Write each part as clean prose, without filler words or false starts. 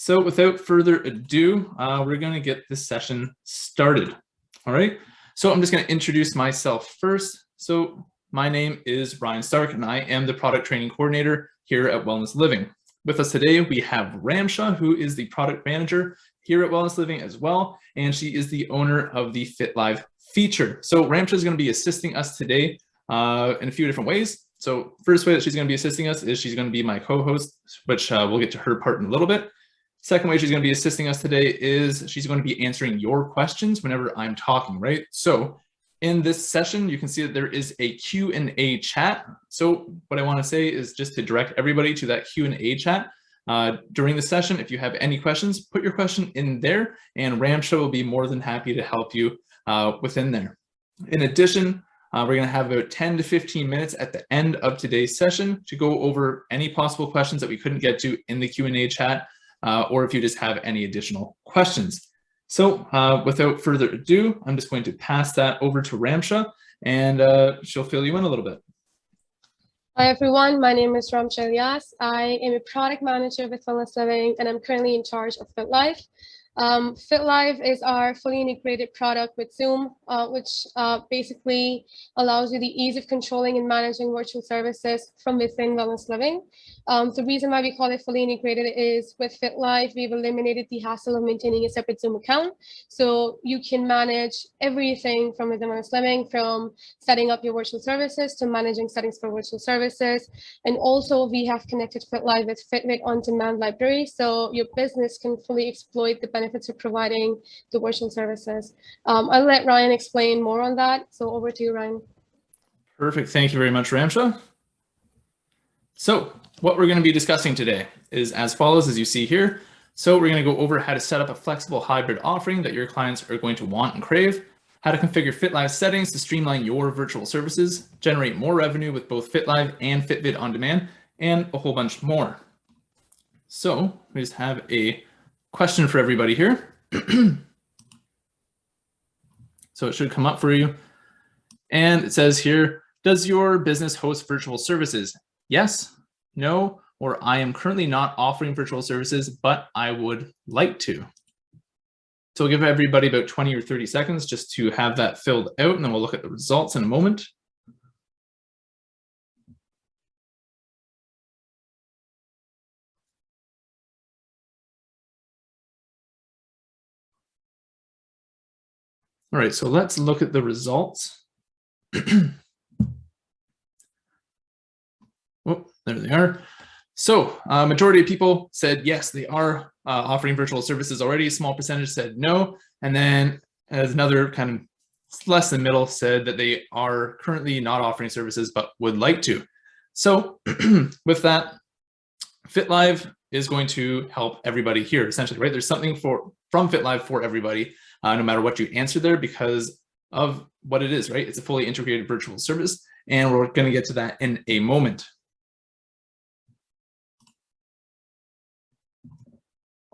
So without further ado, we're going to get this session started. All right. So I'm just going to introduce myself first. So my name is Ryan Stark, and I am the product training coordinator here at WellnessLiving. With us today, we have Ramsha, who is the product manager here at WellnessLiving as well, and she is the owner of the FitLIVE feature. So Ramsha is going to be assisting us today in a few different ways. So first way that she's going to be assisting us is she's going to be my co-host, which we'll get to her part in a little bit. Second way she's going to be assisting us today is she's going to be answering your questions whenever I'm talking, right? So in this session, you can see that there is a Q&A chat. So what I want to say is just to direct everybody to that Q&A chat. During the session, if you have any questions, put your question in there, and Ramsha will be more than happy to help you within there. In addition, we're going to have about 10 to 15 minutes at the end of today's session to go over any possible questions that we couldn't get to in the Q&A chat, or if you just have any additional questions. So without further ado, I'm just going to pass that over to Ramsha, and she'll fill you in a little bit. Hi everyone, my name is Ramsha Ilyas. I am a product manager with WellnessLiving, and I'm currently in charge of FitLIVE. FitLIVE is our fully integrated product with Zoom, which basically allows you the ease of controlling and managing virtual services from within WellnessLiving. The reason why we call it fully integrated is with FitLIVE, we've eliminated the hassle of maintaining a separate Zoom account. So you can manage everything from within WellnessLiving, from setting up your virtual services to managing settings for virtual services. And also we have connected FitLIVE with Fitbit on-demand library, so your business can fully exploit the benefits of providing the virtual services. I'll let Ryan explain more on that. So over to you, Ryan. Perfect. Thank you very much, Ramsha. So what we're going to be discussing today is as follows, as you see here. So we're going to go over how to set up a flexible hybrid offering that your clients are going to want and crave, how to configure FitLIVE settings to streamline your virtual services, generate more revenue with both FitLIVE and Fitbit on demand, and a whole bunch more. So we just have a question for everybody here. So it should come up for you. And it says here, does your business host virtual services? Yes, no, or I am currently not offering virtual services, but I would like to. So we'll give everybody about 20 or 30 seconds just to have that filled out, and then we'll look at the results in a moment. All right, so let's look at the results. Oh, there they are. So majority of people said yes, they are offering virtual services already. A small percentage said no. And then as another kind of less than middle said that they are currently not offering services, but would like to. So with that, FitLIVE is going to help everybody here, essentially, right? There's something from FitLIVE for everybody, no matter what you answer there, because of what it is, right? It's a fully integrated virtual service, and we're going to get to that in a moment.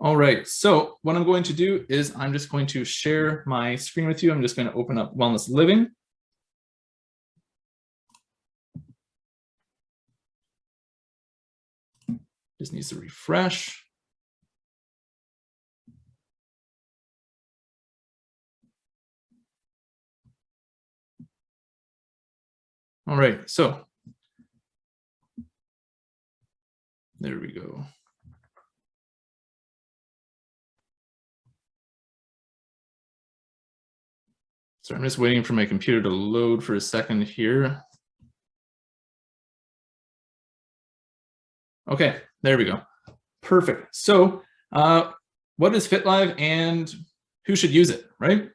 All right, so what I'm going to do is I'm just going to share my screen with you. I'm just going to open up WellnessLiving. Just needs to refresh. All right, so there we go. So I'm just waiting for my computer to load for a second here. Okay, there we go. Perfect. So what is FitLIVE and who should use it, right?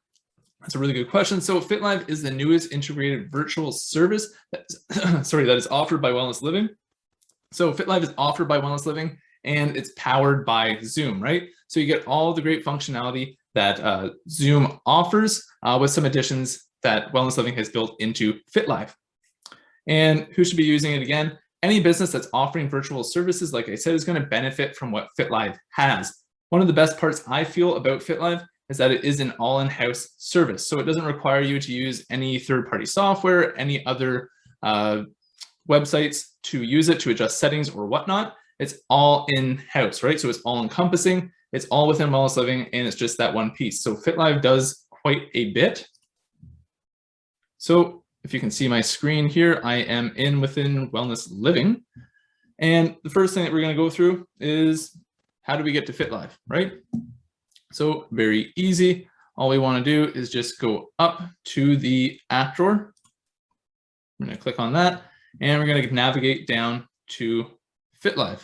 That's a really good question. So FitLIVE is the newest integrated virtual service that is offered by WellnessLiving. So FitLIVE is offered by WellnessLiving, and it's powered by Zoom, right? So you get all the great functionality that Zoom offers with some additions that WellnessLiving has built into FitLIVE. And who should be using it again? Any business that's offering virtual services, like I said, is going to benefit from what FitLIVE has. One of the best parts I feel about FitLIVE is that it is an all in-house service. So it doesn't require you to use any third-party software, any other websites to use it, to adjust settings or whatnot. It's all in-house, right? So it's all encompassing. It's all within Wellness Living, and it's just that one piece. So FitLive does quite a bit. So if you can see my screen here, I am within Wellness Living. And the first thing that we're going to go through is how do we get to FitLive, right? So very easy. All we want to do is just go up to the app drawer. I'm going to click on that, and we're going to navigate down to FitLive.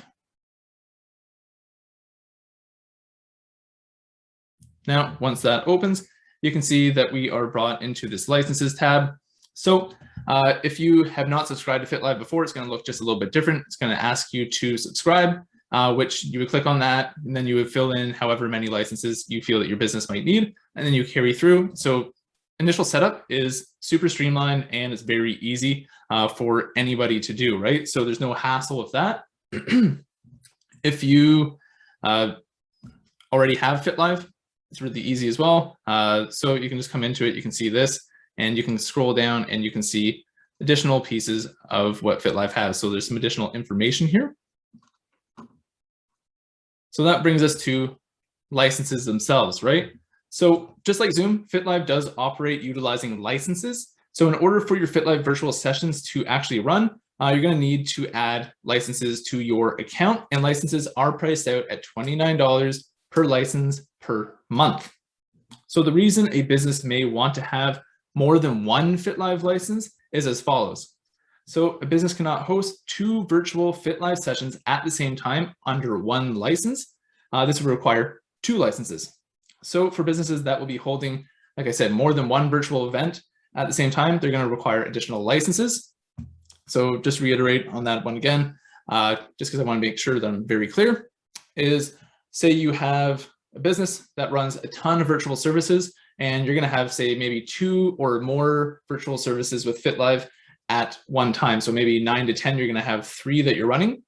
Now, once that opens, you can see that we are brought into this licenses tab. So if you have not subscribed to FitLive before, it's going to look just a little bit different. It's going to ask you to subscribe, which you would click on that, and then you would fill in however many licenses you feel that your business might need, and then you carry through. So initial setup is super streamlined, and it's very easy for anybody to do, right? So there's no hassle with that. If you already have FitLive, it's really easy as well. So you can just come into it, you can see this, and you can scroll down and you can see additional pieces of what FitLive has. So there's some additional information here. So that brings us to licenses themselves, right? So just like Zoom, FitLive does operate utilizing licenses. So in order for your FitLive virtual sessions to actually run, you're going to need to add licenses to your account, and licenses are priced out at $29 per license per month. So the reason a business may want to have more than one FitLive license is as follows. So a business cannot host 2 virtual FitLive sessions at the same time under one license. This would require 2 licenses. So for businesses that will be holding, like I said, more than one virtual event at the same time, they're going to require additional licenses. So just reiterate on that one again, just because I want to make sure that I'm very clear, is say you have a business that runs a ton of virtual services, and you're going to have, say, maybe 2 or more virtual services with FitLive at one time. So maybe 9 to 10, you're going to have 3 that you're running.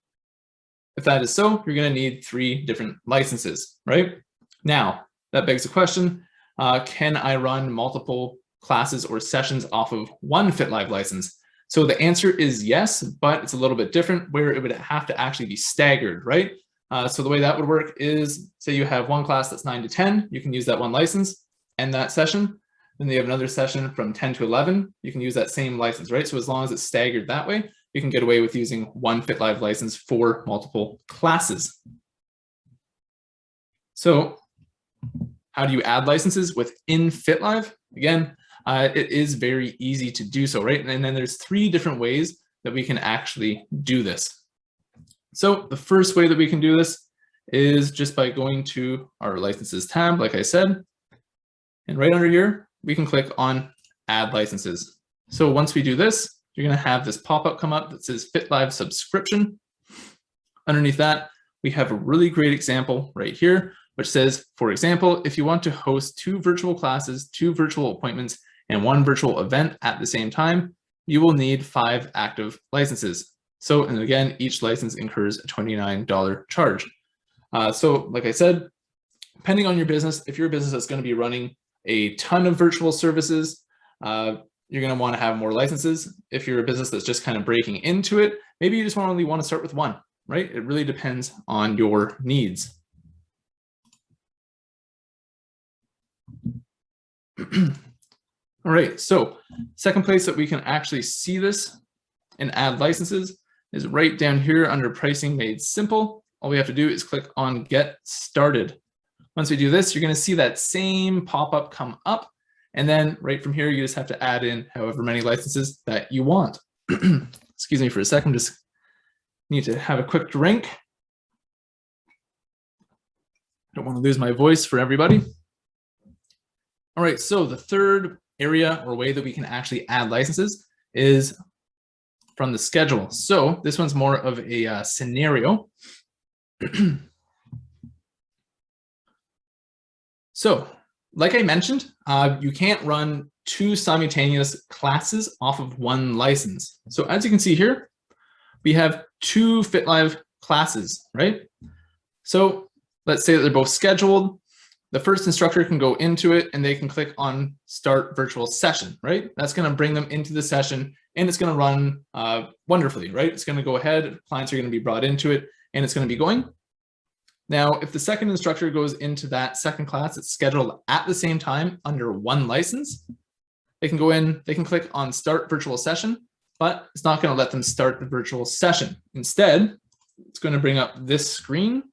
If that is so, you're going to need 3 different licenses, right? Now, that begs the question, can I run multiple classes or sessions off of one FitLive license? So the answer is yes, but it's a little bit different where it would have to actually be staggered, right? So the way that would work is, say you have one class that's 9 to 10, you can use that one license and that session. Then you have another session from 10 to 11, you can use that same license, right? So as long as it's staggered that way, you can get away with using one FitLive license for multiple classes. So how do you add licenses within FitLive? Again, it is very easy to do so, right? And then there's 3 different ways that we can actually do this. So the first way that we can do this is just by going to our licenses tab, like I said, and right under here, we can click on add licenses. So once we do this, you're going to have this pop-up come up that says FitLive subscription. Underneath that, we have a really great example right here, which says, for example, if you want to host 2 virtual classes, 2 virtual appointments, and 1 virtual event at the same time, you will need 5 active licenses. So, and again, each license incurs a $29 charge. So like I said, depending on your business, if you're a business that's going to be running a ton of virtual services, you're going to want to have more licenses. If you're a business that's just kind of breaking into it, maybe you just only want to start with 1, right? It really depends on your needs. All right, so second place that we can actually see this and add licenses is right down here under pricing made simple. All we have to do is click on get started. Once we do this, you're going to see that same pop-up come up. And then right from here, you just have to add in however many licenses that you want. Excuse me for a second, just need to have a quick drink. Don't want to lose my voice for everybody. All right, so the third area or way that we can actually add licenses is from the schedule. So this one's more of a scenario. So like I mentioned, you can't run 2 simultaneous classes off of 1 license. So as you can see here, we have 2 FitLive classes, right? So let's say that they're both scheduled. The first instructor can go into it and they can click on start virtual session, right? That's going to bring them into the session and it's going to run wonderfully, right? It's going to go ahead, clients are going to be brought into it and it's going to be going. Now, if the second instructor goes into that second class that's scheduled at the same time under one license, they can go in, they can click on Start Virtual Session, but it's not going to let them start the virtual session. Instead, it's going to bring up this screen.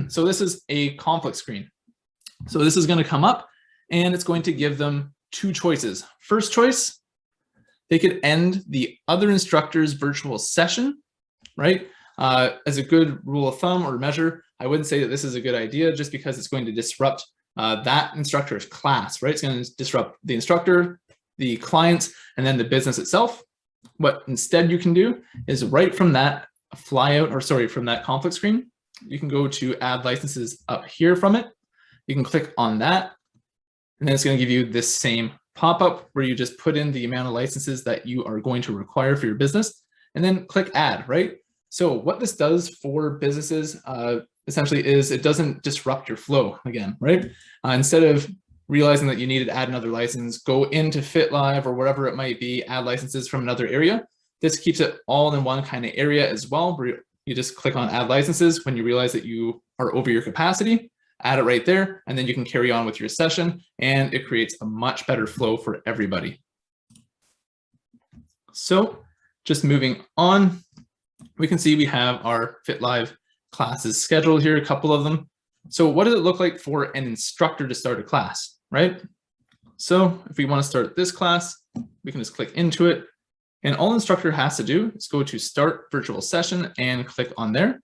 So this is a conflict screen. So this is going to come up and it's going to give them two choices. First choice, they could end the other instructor's virtual session, right? As a good rule of thumb or measure, I wouldn't say that this is a good idea just because it's going to disrupt that instructor's class, right? It's going to disrupt the instructor, the clients, and then the business itself. What instead you can do is right from that from that conflict screen, you can go to add licenses up here from it. You can click on that, and then it's going to give you this same pop-up where you just put in the amount of licenses that you are going to require for your business, and then click add, right? So what this does for businesses essentially is it doesn't disrupt your flow again, right? Instead of realizing that you needed to add another license, go into FitLive or whatever it might be, add licenses from another area. This keeps it all in one kind of area as well, where you just click on add licenses when you realize that you are over your capacity, add it right there, and then you can carry on with your session, and it creates a much better flow for everybody. So just moving on, we can see we have our FitLive classes scheduled here, a couple of them. So what does it look like for an instructor to start a class, right? So if we want to start this class, we can just click into it. And all instructor has to do is go to Start Virtual Session and click on there. And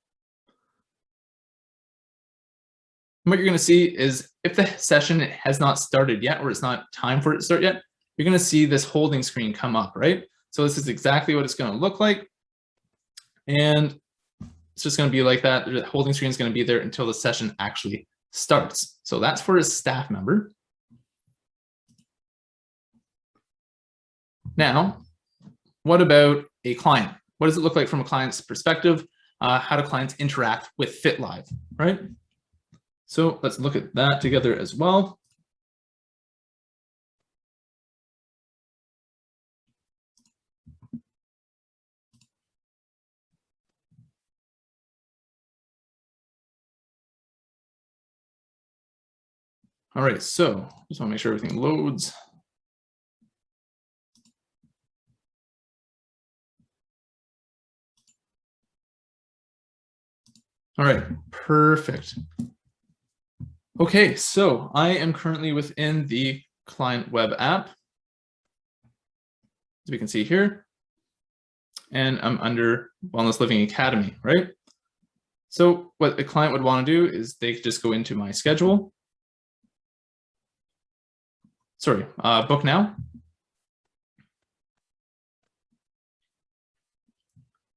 what you're going to see is if the session has not started yet, or it's not time for it to start yet, you're going to see this holding screen come up, right? So this is exactly what it's going to look like. And it's just going to be like that. The holding screen is going to be there until the session actually starts. So that's for a staff member. Now, what about a client? What does it look like from a client's perspective? How do clients interact with FitLive, right? So let's look at that together as well. All right, so just want to make sure everything loads. All right, perfect. Okay, so I am currently within the client web app, as we can see here, and I'm under Wellness Living Academy, right? So what a client would want to do is they could just go into my schedule. Sorry, book now.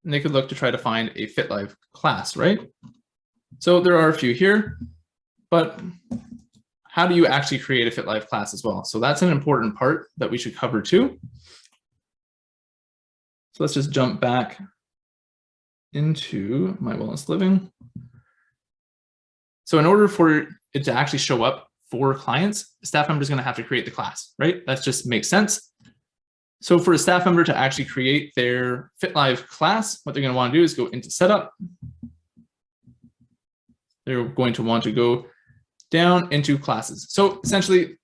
And they could look to try to find a FitLive class, right? So there are a few here, but how do you actually create a FitLive class as well? So that's an important part that we should cover too. So let's just jump back into my Wellness Living. So in order for it to actually show up for clients, a staff member is going to have to create the class, right? That just makes sense. So for a staff member to actually create their FitLive class, what they're going to want to do is go into setup. They're going to want to go down into classes. So essentially,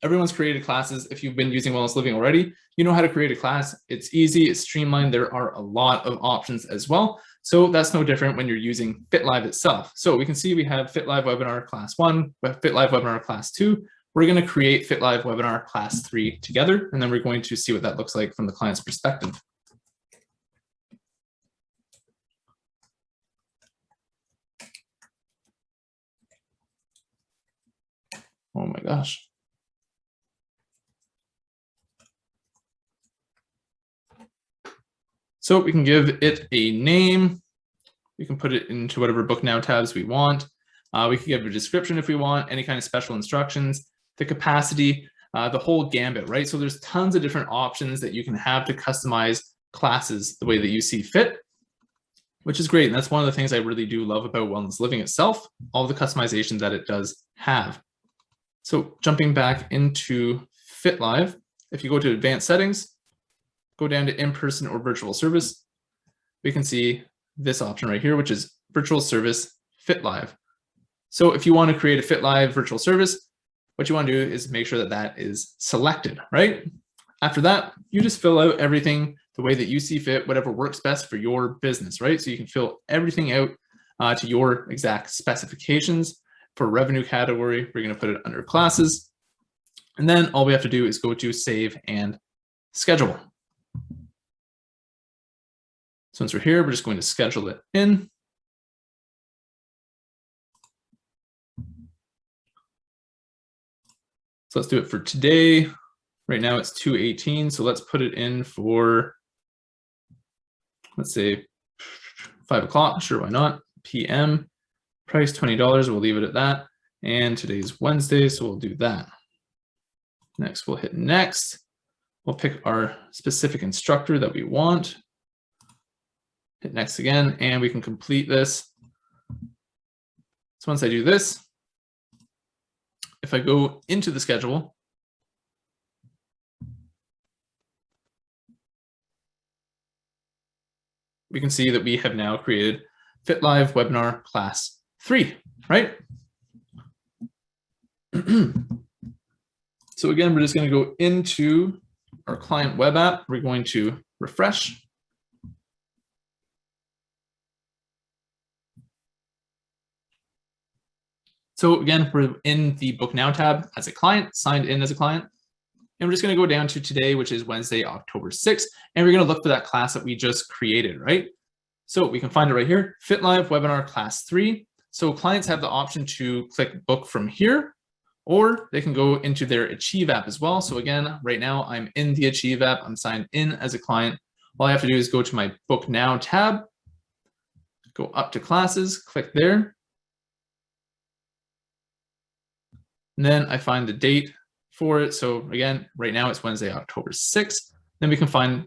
everyone's created classes. If you've been using Wellness Living already, you know how to create a class. It's easy, it's streamlined. There are a lot of options as well. So that's no different when you're using FitLive itself. So we can see we have FitLive Webinar Class 1, we have FitLive Webinar Class 2. We're going to create FitLive Webinar Class 3 together, and then we're going to see what that looks like from the client's perspective. Oh my gosh. So we can give it a name. We can put it into whatever Book Now tabs we want. We can give a description if we want, any kind of special instructions, the capacity, the whole gambit, right? So there's tons of different options that you can have to customize classes the way that you see fit, which is great. And that's one of the things I really do love about Wellness Living itself, all the customization that it does have. So jumping back into FitLive, if you go to Advanced Settings, go down to In-Person or Virtual Service, we can see this option right here, which is Virtual Service FitLive. So if you want to create a FitLive virtual service, what you want to do is make sure that that is selected, right? After that, you just fill out everything the way that you see fit, whatever works best for your business, right? So you can fill everything out to your exact specifications. For revenue category, we're going to put it under classes. And then all we have to do is go to save and schedule. So once we're here, we're just going to schedule it in. So let's do it for today. Right now it's 2:18, so let's put it in for, let's say 5 o'clock, sure, why not, PM. Price $20, we'll leave it at that. And today's Wednesday, so we'll do that. Next, we'll hit next. We'll pick our specific instructor that we want. Hit next again, and we can complete this. So once I do this, if I go into the schedule, we can see that we have now created FitLive Webinar Class 3, right? So again, we're just going to go into our client web app. We're going to refresh. So again, we're in the Book Now tab as a client, signed in as a client. And we're just going to go down to today, which is Wednesday, October 6th. And we're going to look for that class that we just created, right? So we can find it right here, FitLive Webinar Class 3. So clients have the option to click book from here, or they can go into their Achieve app as well. So again, right now I'm in the Achieve app. I'm signed in as a client. All I have to do is go to my Book Now tab, go up to classes, click there. And then I find the date for it. So again, right now it's Wednesday, October 6th. Then we can find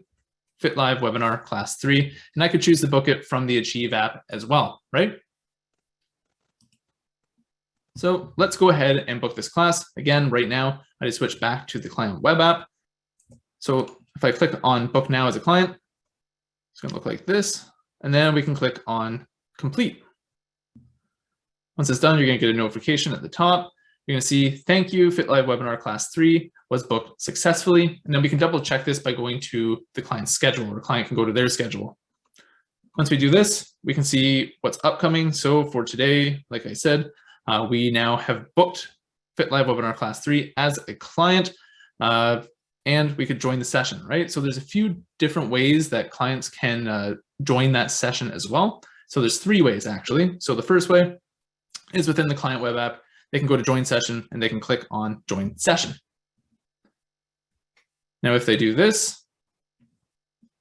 FitLive Webinar Class 3, and I could choose to book it from the Achieve app as well, right? So let's go ahead and book this class. Again, right now, I just switch back to the client web app. So if I click on Book Now as a client, it's going to look like this, and then we can click on Complete. Once it's done, you're going to get a notification at the top. You're going to see, thank you, FitLive Webinar Class 3 was booked successfully. And then we can double check this by going to the client's schedule, or client can go to their schedule. Once we do this, we can see what's upcoming. So for today, like I said, we now have booked FitLive Webinar Class 3 as a client, and we could join the session, right? So there's a few different ways that clients can join that session as well. So there's 3 ways actually. So the first way is within the client web app. They can go to join session and they can click on join session. Now, if they do this,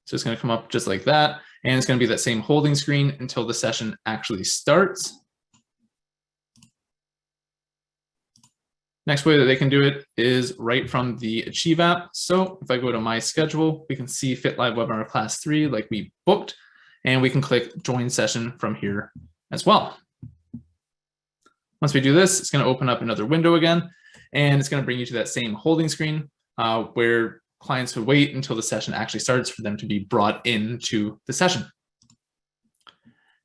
it's just going to come up just like that. And it's going to be that same holding screen until the session actually starts. Next way that they can do it is right from the Achieve app. So if I go to my schedule, we can see FitLive Webinar Class 3 like we booked, and we can click join session from here as well. Once we do this, it's going to open up another window again, and it's going to bring you to that same holding screen where clients would wait until the session actually starts for them to be brought into the session.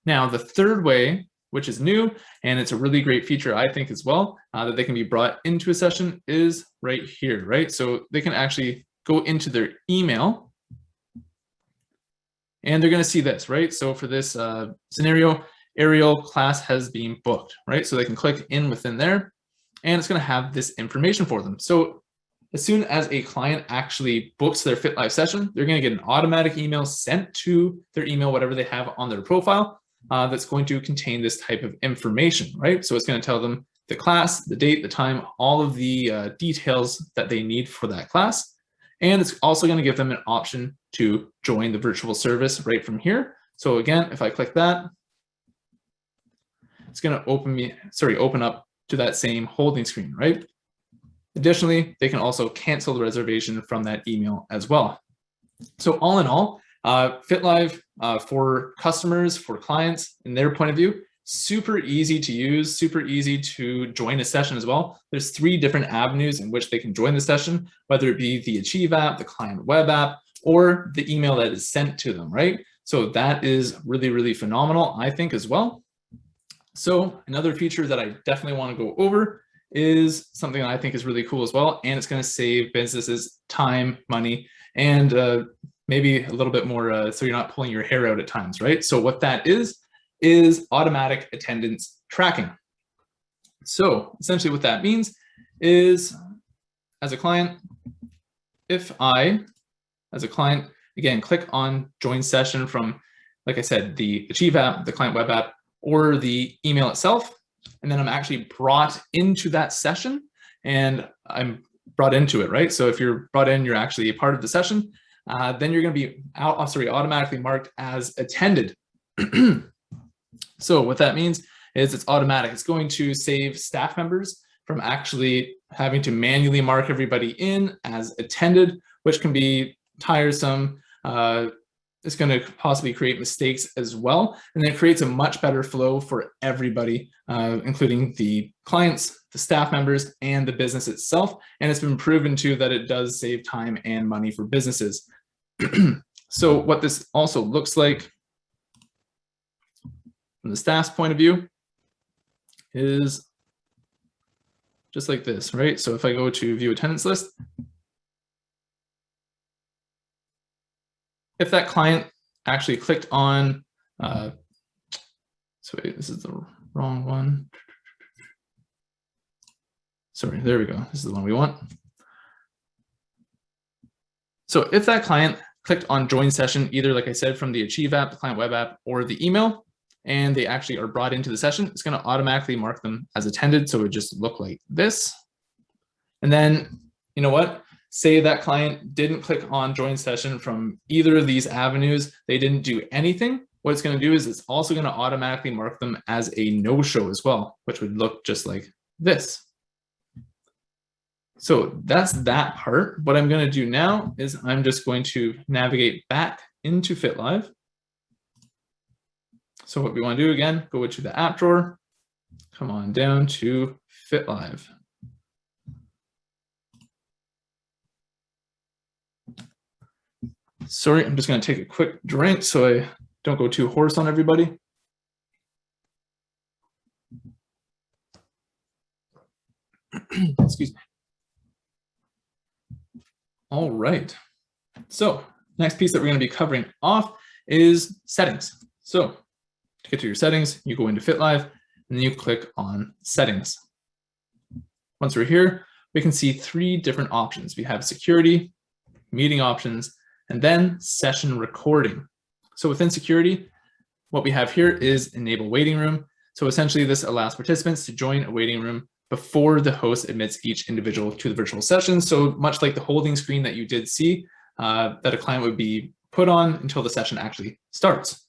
Now, the third way, which is new, and it's a really great feature, I think, as well, that they can be brought into a session is right here, right? So they can actually go into their email, and they're going to see this, right? So for this scenario, Ariel class has been booked, right? So they can click in within there, and it's going to have this information for them. So as soon as a client actually books their FitLive session, they're going to get an automatic email sent to their email, whatever they have on their profile, that's going to contain this type of information, right? So it's going to tell them the class, the date, the time, all of the details that they need for that class. And it's also going to give them an option to join the virtual service right from here. So again, if I click that, it's going to open up to that same holding screen, right? Additionally, they can also cancel the reservation from that email as well. So all in all, FitLive for customers, for clients, in their point of view, super easy to use, super easy to join a session as well. There's 3 different avenues in which they can join the session, whether it be the Achieve app, the client web app, or the email that is sent to them, right? So that is really, really phenomenal, I think, as well. So another feature that I definitely want to go over is something that I think is really cool as well, and it's going to save businesses time, money, and maybe a little bit more so you're not pulling your hair out at times, right? So what that is automatic attendance tracking. So essentially what that means is, as a client, if I, as a client, again, click on join session from, like I said, the Achieve app, the client web app, or the email itself, and then I'm actually brought into that session and I'm brought into it, right? So if you're brought in, you're actually a part of the session, then you're going to be automatically marked as attended. So what that means is it's automatic. It's going to save staff members from actually having to manually mark everybody in as attended, which can be tiresome. It's going to possibly create mistakes as well. And then it creates a much better flow for everybody, including the clients, the staff members, and the business itself. And it's been proven too that it does save time and money for businesses. So what this also looks like from the staff's point of view is just like this, right? So if I go to view attendance list, if that client actually clicked on, sorry, this is the wrong one. Sorry, there we go. This is the one we want. So if that client clicked on join session, either like I said, from the Achieve app, the client web app, or the email, and they actually are brought into the session, it's going to automatically mark them as attended. So it would just look like this. And then, you know what? Say that client didn't click on join session from either of these avenues, they didn't do anything. What it's going to do is it's also going to automatically mark them as a no-show as well, which would look just like this. So that's that part. What I'm going to do now is I'm just going to navigate back into FitLive. So what we want to do again, go to the app drawer, come on down to FitLive. Sorry, I'm just going to take a quick drink so I don't go too hoarse on everybody. Excuse me. All right. So next piece that we're going to be covering off is settings. So to get to your settings, you go into FitLive and then you click on settings. Once we're here, we can see three different options. We have security, meeting options, and then session recording. So within security, what we have here is enable waiting room. So essentially this allows participants to join a waiting room before the host admits each individual to the virtual session. So much like the holding screen that you did see that a client would be put on until the session actually starts.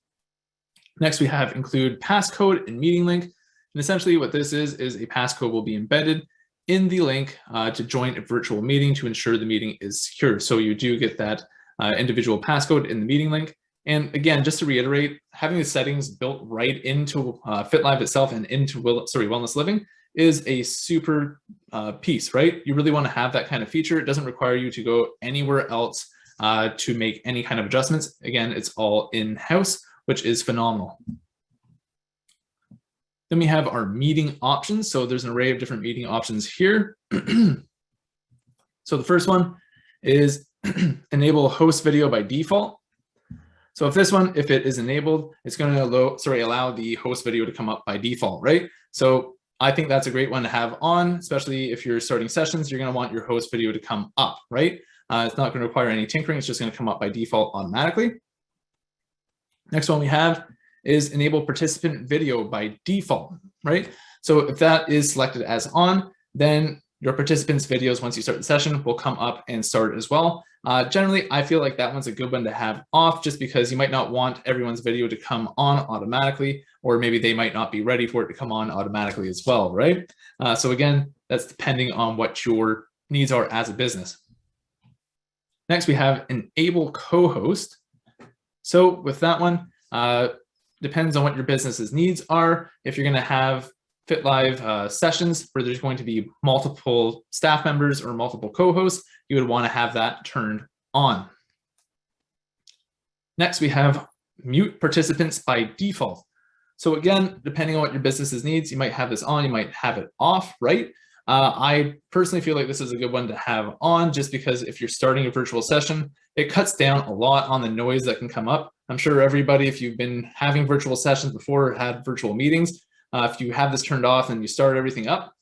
Next, we have include passcode and meeting link. And essentially what this is a passcode will be embedded in the link to join a virtual meeting to ensure the meeting is secure. So you do get that individual passcode in the meeting link. And again, just to reiterate, having the settings built right into FitLive itself and into WellnessLiving is a super piece, right? You really want to have that kind of feature. It doesn't require you to go anywhere else to make any kind of adjustments. Again, it's all in-house, which is phenomenal. Then we have our meeting options. So there's an array of different meeting options here. So the first one is enable host video by default. So if it is enabled, it's going to allow the host video to come up by default, right? So I think that's a great one to have on, especially if you're starting sessions, you're going to want your host video to come up, right? It's not going to require any tinkering. It's just going to come up by default automatically. Next one we have is enable participant video by default, right? So if that is selected as on, then your participants' videos, once you start the session, will come up and start as well. Generally, I feel like that one's a good one to have off just because you might not want everyone's video to come on automatically, or maybe they might not be ready for it to come on automatically as well, right? So again, that's depending on what your needs are as a business. Next, we have enable co-host. So with that one, depends on what your business's needs are. If you're going to have FitLive sessions where there's going to be multiple staff members or multiple co-hosts, you would want to have that turned on. Next, we have mute participants by default. So again, depending on what your business's needs, you might have this on, you might have it off, right? I personally feel like this is a good one to have on, just because if you're starting a virtual session, it cuts down a lot on the noise that can come up. I'm sure everybody, if you've been having virtual sessions before, had virtual meetings, if you have this turned off and you start everything up,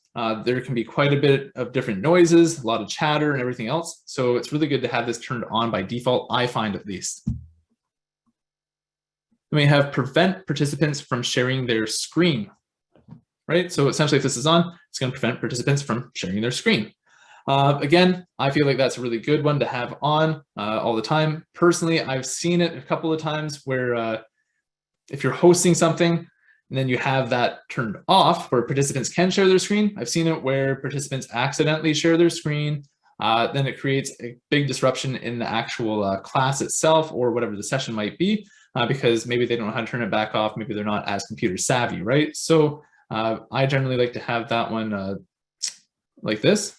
there can be quite a bit of different noises, a lot of chatter and everything else. So it's really good to have this turned on by default, I find at least. Then we have prevent participants from sharing their screen, right? So essentially, if this is on, it's going to prevent participants from sharing their screen. Again, I feel like that's a really good one to have on all the time. Personally, I've seen it a couple of times where if you're hosting something and then you have that turned off where participants can share their screen, I've seen it where participants accidentally share their screen. Then it creates a big disruption in the actual class itself or whatever the session might be, because maybe they don't know how to turn it back off. Maybe they're not as computer savvy, right? So I generally like to have that one like this.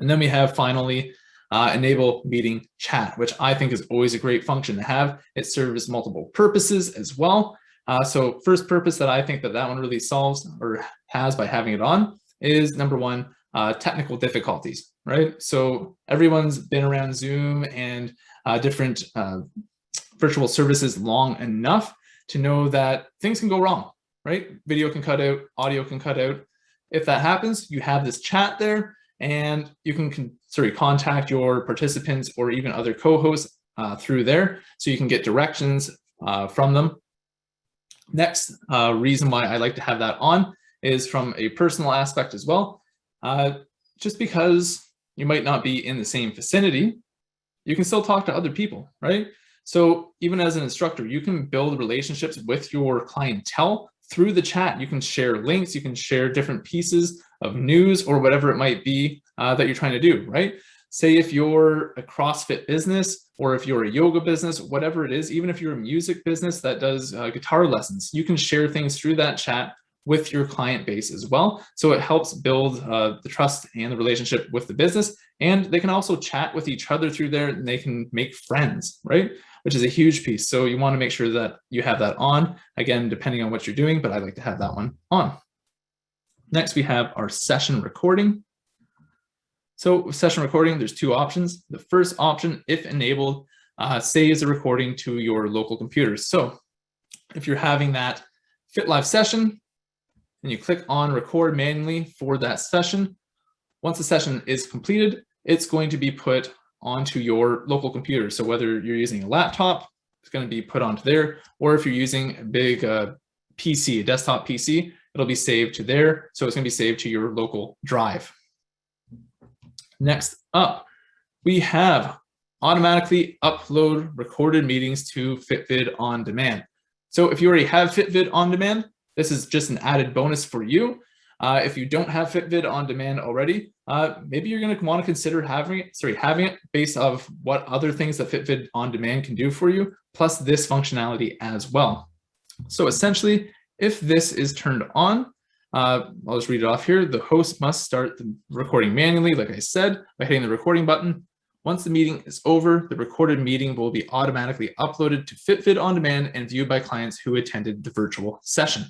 And then we have finally enable meeting chat, which I think is always a great function to have. It serves multiple purposes as well. So first purpose that I think that one really solves or has by having it on is number one, technical difficulties, right? So everyone's been around Zoom and different virtual services long enough to know that things can go wrong, right? Video can cut out, audio can cut out. If that happens, you have this chat there and you can contact your participants or even other co-hosts through there, so you can get directions from them. Next reason why I like to have that on is from a personal aspect as well. Just because you might not be in the same vicinity, you can still talk to other people, right? So even as an instructor, you can build relationships with your clientele through the chat. You can share links, you can share different pieces of news or whatever it might be that you're trying to do, right? Say if you're a CrossFit business or if you're a yoga business, whatever it is, even if you're a music business that does guitar lessons, you can share things through that chat with your client base as well. So it helps build the trust and the relationship with the business. And they can also chat with each other through there and they can make friends, right? Which is a huge piece. So you want to make sure that you have that on, again, depending on what you're doing, but I like to have that one on. Next, we have our session recording. So with session recording, there's two options. The first option, if enabled, saves a recording to your local computers. So if you're having that FitLIVE session and you click on record manually for that session, once the session is completed, it's going to be put onto your local computer. So whether you're using a laptop, it's going to be put onto there, or if you're using a big PC, a desktop PC, it'll be saved to there. So it's going to be saved to your local drive. Next up, we have automatically upload recorded meetings to FitVid On Demand. So if you already have FitVid On Demand, this is just an added bonus for you. If you don't have FitVid On Demand already, maybe you're going to want to consider having it based off what other things that FitVid On Demand can do for you, plus this functionality as well. So essentially, if this is turned on, I'll just read it off here. The host must start the recording manually, like I said, by hitting the recording button. Once the meeting is over, the recorded meeting will be automatically uploaded to FitVid On Demand and viewed by clients who attended the virtual session.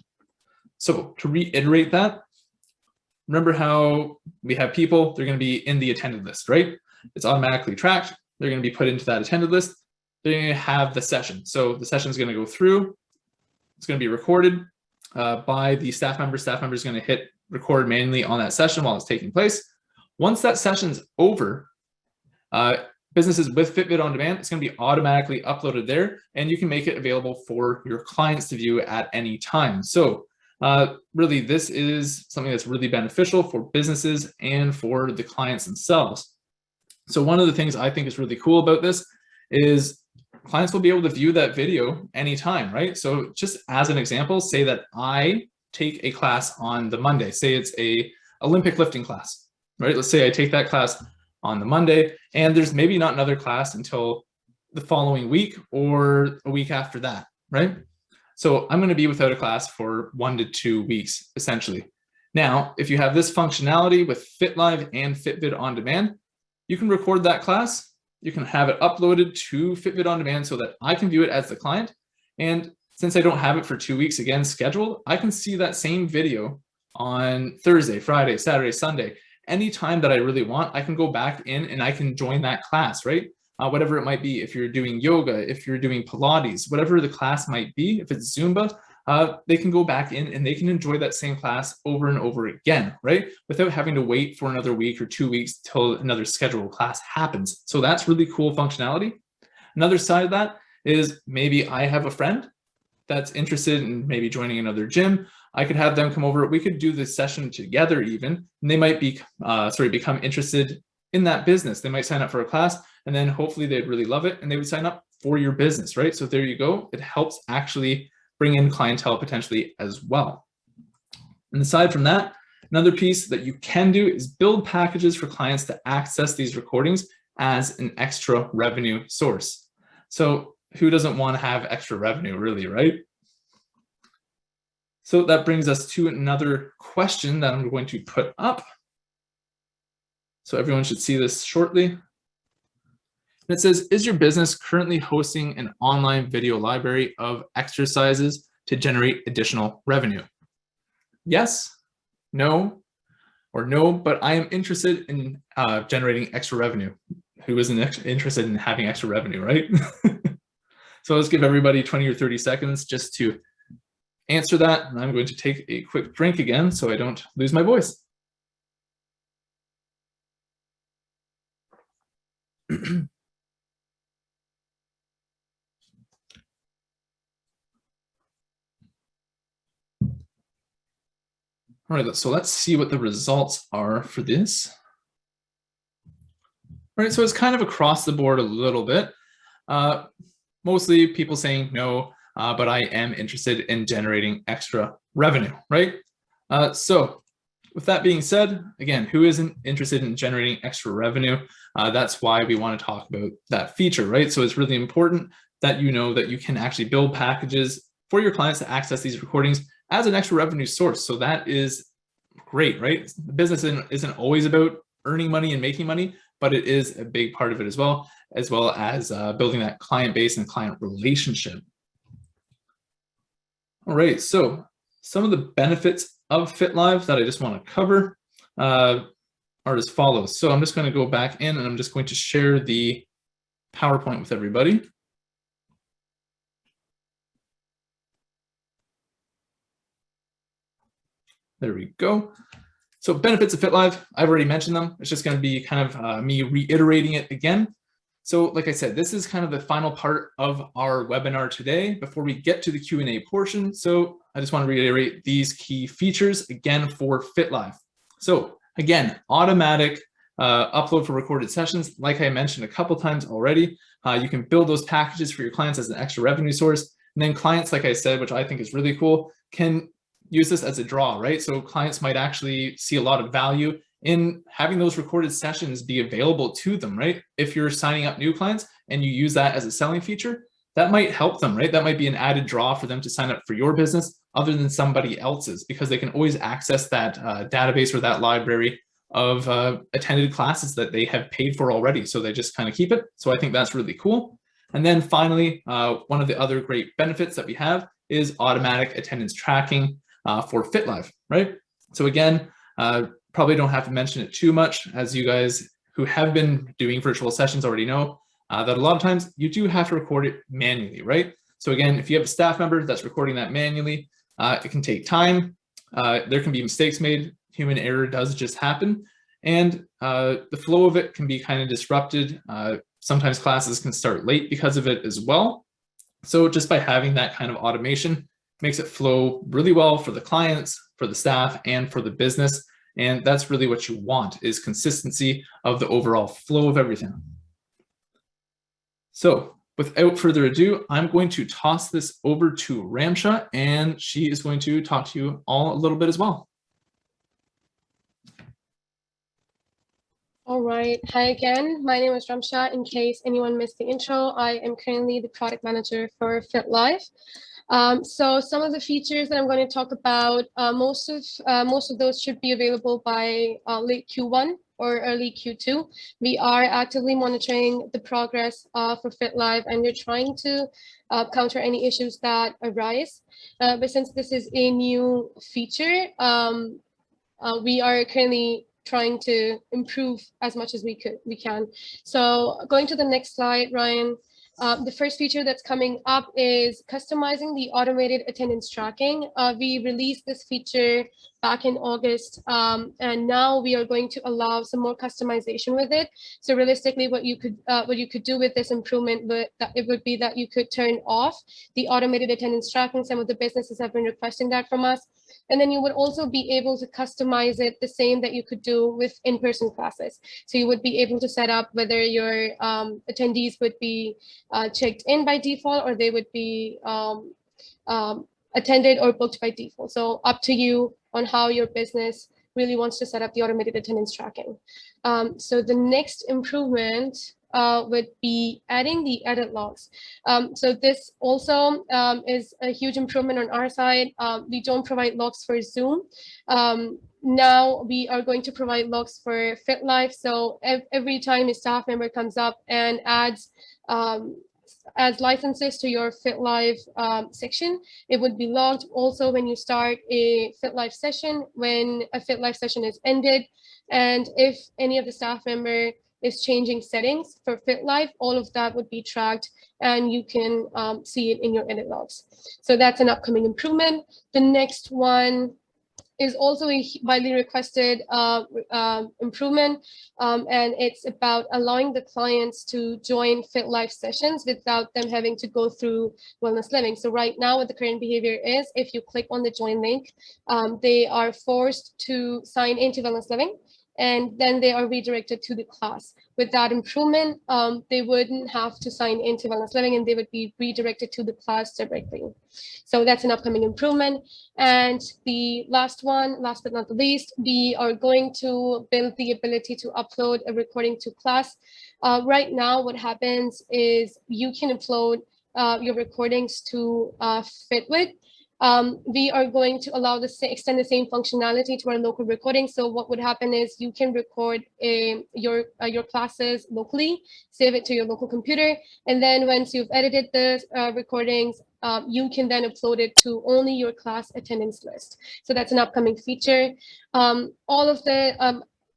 So to reiterate that, remember how we have people, they're going to be in the attended list, right? It's automatically tracked. They're going to be put into that attended list. They're going to have the session. So the session is going to go through. It's going to be recorded by the staff member. Staff member is going to hit record manually on that session while it's taking place. Once that session's over, businesses with FitVid On Demand, it's going to be automatically uploaded there, and you can make it available for your clients to view at any time. So really, this is something that's really beneficial for businesses and for the clients themselves. So one of the things I think is really cool about this is clients will be able to view that video anytime, right? So just as an example, say that I take a class on the Monday. Say it's a Olympic lifting class, right? Let's say I take that class on the Monday, and there's maybe not another class until the following week or a week after that, right? So I'm going to be without a class for 1 to 2 weeks, essentially. Now, if you have this functionality with FitLive and FitVid On Demand, you can record that class. You can have it uploaded to FitVid On Demand so that I can view it as the client. And since I don't have it for 2 weeks again scheduled, I can see that same video on Thursday, Friday, Saturday, Sunday. Anytime that I really want, I can go back in and I can join that class, right? Whatever it might be, if you're doing yoga, if you're doing Pilates, whatever the class might be, if it's Zumba, they can go back in and they can enjoy that same class over and over again, right? Without having to wait for another week or 2 weeks till another scheduled class happens. So that's really cool functionality. Another side of that is maybe I have a friend that's interested in maybe joining another gym. I could have them come over. We could do the session together even, and they might be, become interested in that business. They might sign up for a class and then hopefully they'd really love it and they would sign up for your business, right? So there you go. It helps actually bring in clientele potentially as well. And aside from that, another piece that you can do is build packages for clients to access these recordings as an extra revenue source. So who doesn't want to have extra revenue really, right? So that brings us to another question that I'm going to put up. So everyone should see this shortly. And it says, is your business currently hosting an online video library of exercises to generate additional revenue? Yes, no, or no, but I am interested in generating extra revenue. Who isn't interested in having extra revenue, right? So let's give everybody 20 or 30 seconds just to answer that. And I'm going to take a quick drink again so I don't lose my voice. All right, so let's see what the results are for this. All right, so it's kind of across the board a little bit. Mostly people saying no, but I am interested in generating extra revenue, right? So with that being said, again, who isn't interested in generating extra revenue? That's why we want to talk about that feature, right? So it's really important that you know that you can actually build packages for your clients to access these recordings as an extra revenue source. So that is great, right? The business isn't always about earning money and making money, but it is a big part of it as well as building that client base and client relationship. All right, so some of the benefits of FitLive that I just want to cover are as follows. So I'm just going to go back in and I'm just going to share the PowerPoint with everybody. There we go. So benefits of FitLive, I've already mentioned them. It's just going to be kind of me reiterating it again. So like I said, this is kind of the final part of our webinar today before we get to the Q&A portion. So I just want to reiterate these key features again for FitLive. So again, automatic upload for recorded sessions. Like I mentioned a couple times already, you can build those packages for your clients as an extra revenue source. And then clients, like I said, which I think is really cool, can use this as a draw, right? So clients might actually see a lot of value in having those recorded sessions be available to them, right? If you're signing up new clients and you use that as a selling feature, that might help them, right? That might be an added draw for them to sign up for your business other than somebody else's, because they can always access that database or that library of attended classes that they have paid for already. So they just kind of keep it. So I think that's really cool. And then finally, one of the other great benefits that we have is automatic attendance tracking for FitLive, right? So again, probably don't have to mention it too much, as you guys who have been doing virtual sessions already know that a lot of times you do have to record it manually, right? So again, if you have a staff member that's recording that manually, it can take time. There can be mistakes made. Human error does just happen. And the flow of it can be kind of disrupted. Sometimes classes can start late because of it as well. So just by having that kind of automation makes it flow really well for the clients, for the staff, and for the business. And that's really what you want, is consistency of the overall flow of everything. So without further ado, I'm going to toss this over to Ramsha, and she is going to talk to you all a little bit as well. All right. Hi again. My name is Ramsha. In case anyone missed the intro, I am currently the product manager for FitLive. So some of the features that I'm going to talk about, most of those should be available by late Q1 or early Q2. We are actively monitoring the progress for FitLive, and we're trying to counter any issues that arise. But since this is a new feature, we are currently trying to improve as much as we can. So going to the next slide, Ryan. The first feature that's coming up is customizing the automated attendance tracking. We released this feature back in August, and now we are going to allow some more customization with it. So realistically, what you could do with this improvement, it would be that you could turn off the automated attendance tracking. Some of the businesses have been requesting that from us. And then you would also be able to customize it the same that you could do with in-person classes. So you would be able to set up whether your attendees would be checked in by default, or they would be attended or booked by default. So up to you on how your business really wants to set up the automated attendance tracking. So the next improvement would be adding the edit logs. So this also is a huge improvement on our side. We don't provide logs for Zoom. Now we are going to provide logs for FitLive. So every time a staff member comes up and adds licenses to your FitLive section, it would be logged. Also, when you start a FitLive session, when a FitLive session is ended, and if any of the staff member is changing settings for FitLive, all of that would be tracked, and you can see it in your edit logs. So that's an upcoming improvement. The next one is also a widely requested improvement, and it's about allowing the clients to join FitLive sessions without them having to go through WellnessLiving. So right now, what the current behavior is, if you click on the join link, they are forced to sign into WellnessLiving, and then they are redirected to the class. With that improvement, they wouldn't have to sign into WellnessLiving, and they would be redirected to the class directly. So that's an upcoming improvement. And the last one, last but not the least, we are going to build the ability to upload a recording to class. Right now, what happens is you can upload your recordings to Fitwit. We are going to allow extend the same functionality to our local recording. So what would happen is you can record your classes locally, save it to your local computer, and then once you've edited the recordings, you can then upload it to only your class attendance list. So that's an upcoming feature.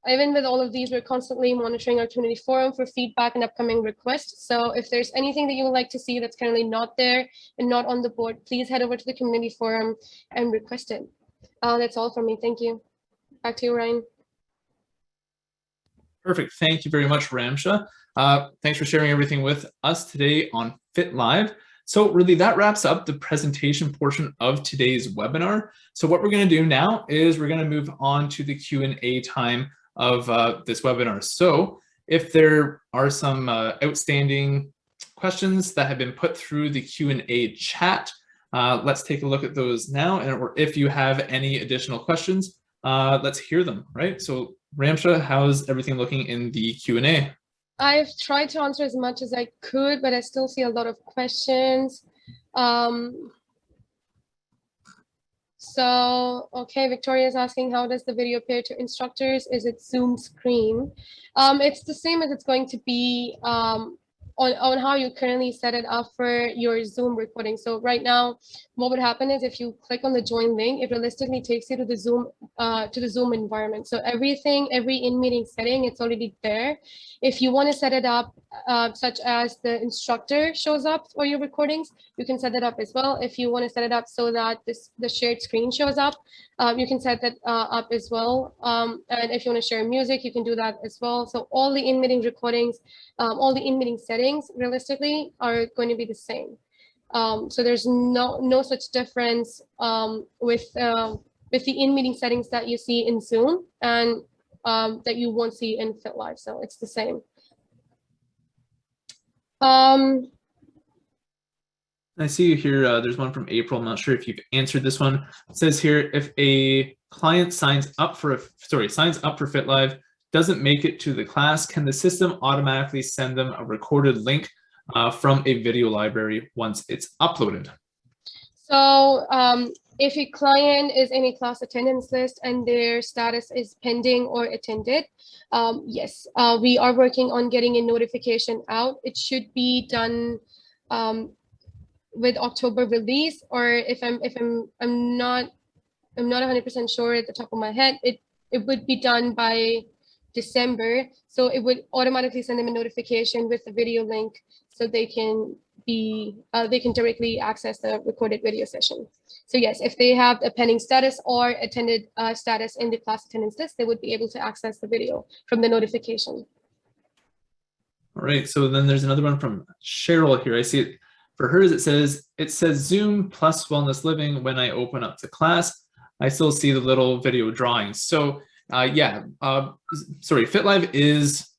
Even with all of these, we're constantly monitoring our community forum for feedback and upcoming requests. So if there's anything that you would like to see that's currently not there and not on the board, please head over to the community forum and request it. That's all from me. Thank you. Back to you, Ryan. Perfect. Thank you very much, Ramsha. Thanks for sharing everything with us today on FitLive. So really that wraps up the presentation portion of today's webinar. So what we're going to do now is we're going to move on to the Q&A time of this webinar. So if there are some outstanding questions that have been put through the Q&A chat, let's take a look at those now. And or if you have any additional questions, let's hear them, right? So Ramsha, how's everything looking in the Q&A? I've tried to answer as much as I could, but I still see a lot of questions. So, okay, Victoria is asking, how does the video appear to instructors? Is it Zoom screen? It's the same as it's going to be on how you currently set it up for your Zoom recording. So right now, what would happen is if you click on the join link, it realistically takes you to the Zoom environment. So every in-meeting setting, it's already there. If you want to set it up such as the instructor shows up for your recordings, you can set it up as well. If you want to set it up so that the shared screen shows up, you can set that up as well. And if you want to share music, you can do that as well. So all the in-meeting recordings, all the in-meeting settings realistically are going to be the same. So there's no such difference with the in-meeting settings that you see in Zoom and that you won't see in FitLive. So it's the same. I see here, there's one from April. I'm not sure if you've answered this one. It says here, if a client signs up for FitLive, doesn't make it to the class, can the system automatically send them a recorded link from a video library once it's uploaded? So If a client is in a class attendance list and their status is pending or attended, yes, we are working on getting a notification out. It should be done with October release, or if I'm not 100% sure at the top of my head, it would be done by December. So it would automatically send them a notification with the video link, so they can directly access the recorded video session. So yes, if they have a pending status or attended status in the class attendance list, they would be able to access the video from the notification. All right, so then there's another one from Cheryl here. I see it for hers. It says Zoom plus Wellness Living. When I open up the class, I still see the little video drawings. So yeah, sorry, FitLive is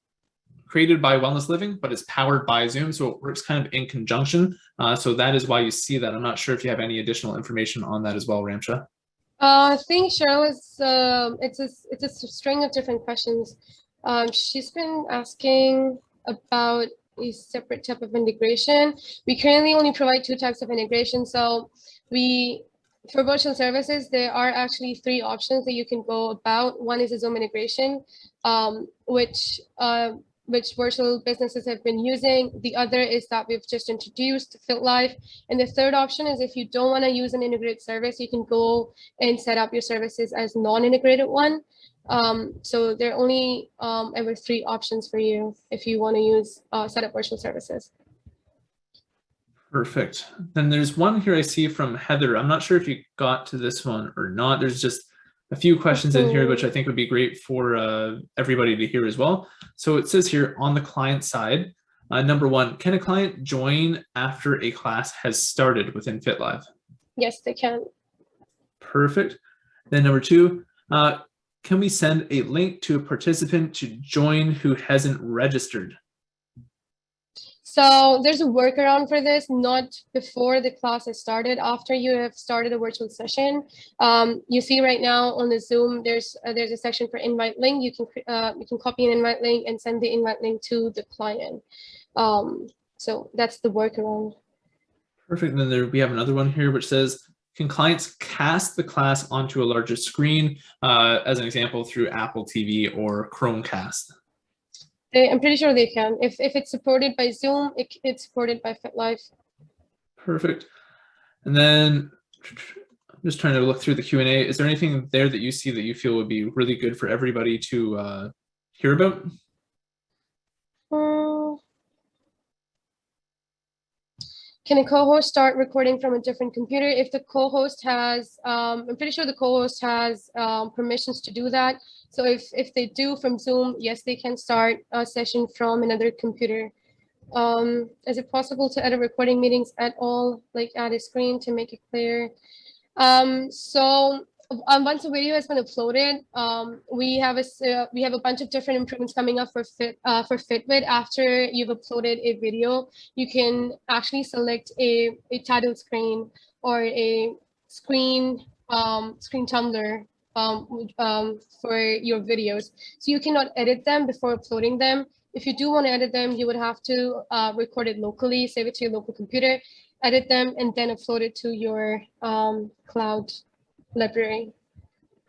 created by Wellness Living, but it's powered by Zoom, so it works kind of in conjunction. So that is why you see that. I'm not sure if you have any additional information on that as well, Ramsha. I think Cheryl is it's a string of different questions. She's been asking about a separate type of integration. We currently only provide 2 types of integration. So for virtual services, there are actually 3 options that you can go about. One is a Zoom integration, which virtual businesses have been using. The other is that we've just introduced FitLive. And the third option is, if you don't want to use an integrated service, you can go and set up your services as non-integrated one. So there are only ever 3 options for you if you want to use set up virtual services. Perfect. Then there's one here I see from Heather. I'm not sure if you got to this one or not. There's just a few questions in here, which I think would be great for everybody to hear as well. So it says here on the client side, number 1, can a client join after a class has started within FitLive? Yes, they can. Perfect. Then number 2, can we send a link to a participant to join who hasn't registered? So there's a workaround for this, not before the class has started, after you have started a virtual session. You see right now on the Zoom, there's a section for invite link. You can copy an invite link and send the invite link to the client. So that's the workaround. Perfect. And then we have another one here which says, can clients cast the class onto a larger screen, as an example, through Apple TV or Chromecast? I'm pretty sure they can. If it's supported by Zoom, it's supported by FitLive. Perfect. And then I'm just trying to look through the Q&A. Is there anything there that you see that you feel would be really good for everybody to hear about? Can a co-host start recording from a different computer? If the co-host has, I'm pretty sure the co-host has permissions to do that. So if they do from Zoom, yes, they can start a session from another computer. Is it possible to edit recording meetings at all, like add a screen to make it clear? So once a video has been uploaded, we have a bunch of different improvements coming up for Fitbit. After you've uploaded a video, you can actually select a title screen or a screen tumbler for your videos. So you cannot edit them before uploading them. If you do want to edit them, you would have to record it locally, save it to your local computer, edit them, and then upload it to your cloud library.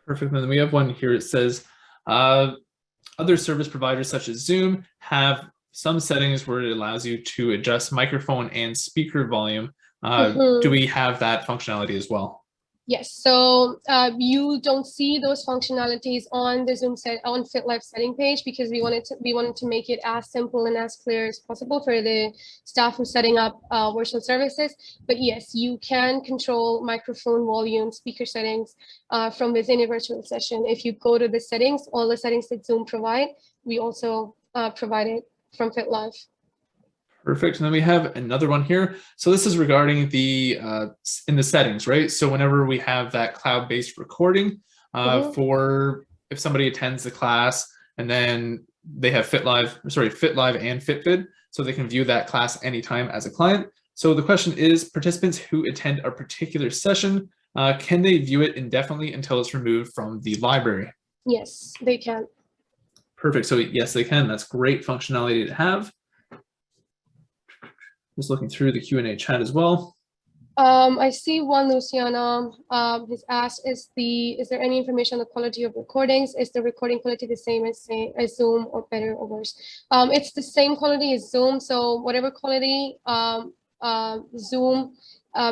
Perfect. And then we have one here. It says, other service providers such as Zoom have some settings where it allows you to adjust microphone and speaker volume. Do we have that functionality as well? Yes, so you don't see those functionalities on the Zoom on FitLive setting page, because we wanted to make it as simple and as clear as possible for the staff who's setting up virtual services. But yes, you can control microphone volume, speaker settings from within a virtual session. If you go to the settings, all the settings that Zoom provide, we also provide it from FitLive. Perfect. And then we have another one here. So this is regarding the in the settings, right? So whenever we have that cloud-based recording for if somebody attends the class and then they have FitLive and Fitbit, so they can view that class anytime as a client. So the question is, participants who attend a particular session, can they view it indefinitely until it's removed from the library? Yes, they can. Perfect. So yes, they can. That's great functionality to have. Just looking through the Q&A chat as well. I see one Luciana has asked, is there any information on the quality of recordings? Is the recording quality the same as Zoom, or better or worse? It's the same quality as Zoom. So whatever quality Zoom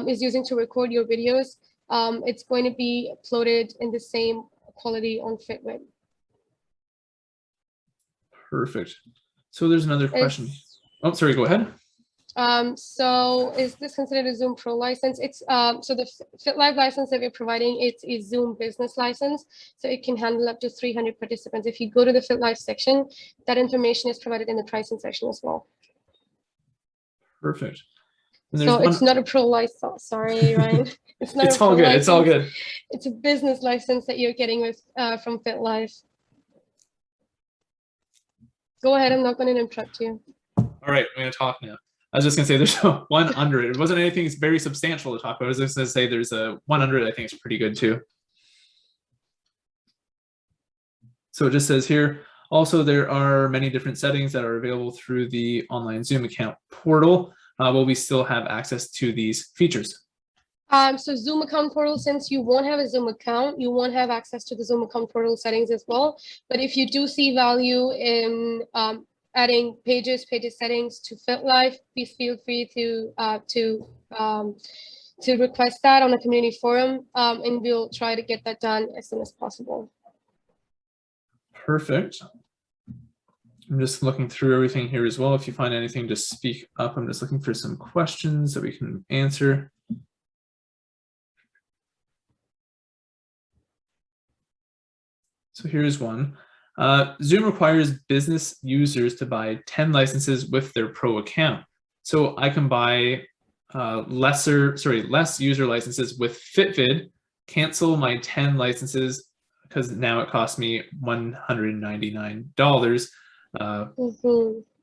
is using to record your videos, it's going to be uploaded in the same quality on FitLIVE. Perfect. So there's another question. Oh, sorry, go ahead. So is this considered a Zoom Pro license? It's so the FitLIVE license that we're providing, it's a Zoom business license, so it can handle up to 300 participants. If you go to the FitLIVE section, that information is provided in the pricing section as well. Perfect. So it's not a Pro license. Sorry, Ryan. It's not. It's all good. It's all good. It's a business license that you're getting with from FitLIVE. Go ahead. I'm not going to interrupt you. All right, I'm going to talk now. I was just going to say there's one under it. It wasn't anything very substantial to talk about. I was just going to say there's a one under it. I think it's pretty good too. So it just says here, also there are many different settings that are available through the online Zoom account portal. Will we still have access to these features? So Zoom account portal, since you won't have a Zoom account, you won't have access to the Zoom account portal settings as well. But if you do see value in adding pages settings to FitLIVE, please feel free to request that on the community forum, and we'll try to get that done as soon as possible. Perfect. I'm just looking through everything here as well. If you find anything, just speak up. I'm just looking for some questions that we can answer. So here's one. Zoom requires business users to buy 10 licenses with their Pro account. So I can buy less user licenses with FitVid, cancel my 10 licenses because now it costs me $199.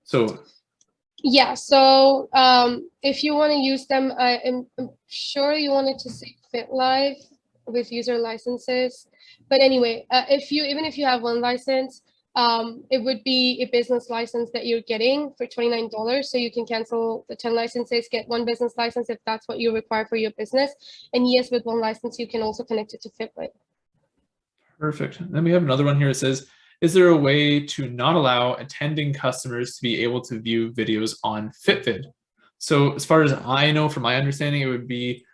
So yeah, so if you want to use them, I'm sure you wanted to say FitLIVE with user licenses, but anyway, even if you have one license, it would be a business license that you're getting for $29, so you can cancel the 10 licenses, get one business license if that's what you require for your business, and yes, with one license you can also connect it to FitLIVE. Perfect. And then we have another one here. It says, is there a way to not allow attending customers to be able to view videos on FitVid? So as far as I know, from my understanding, it would be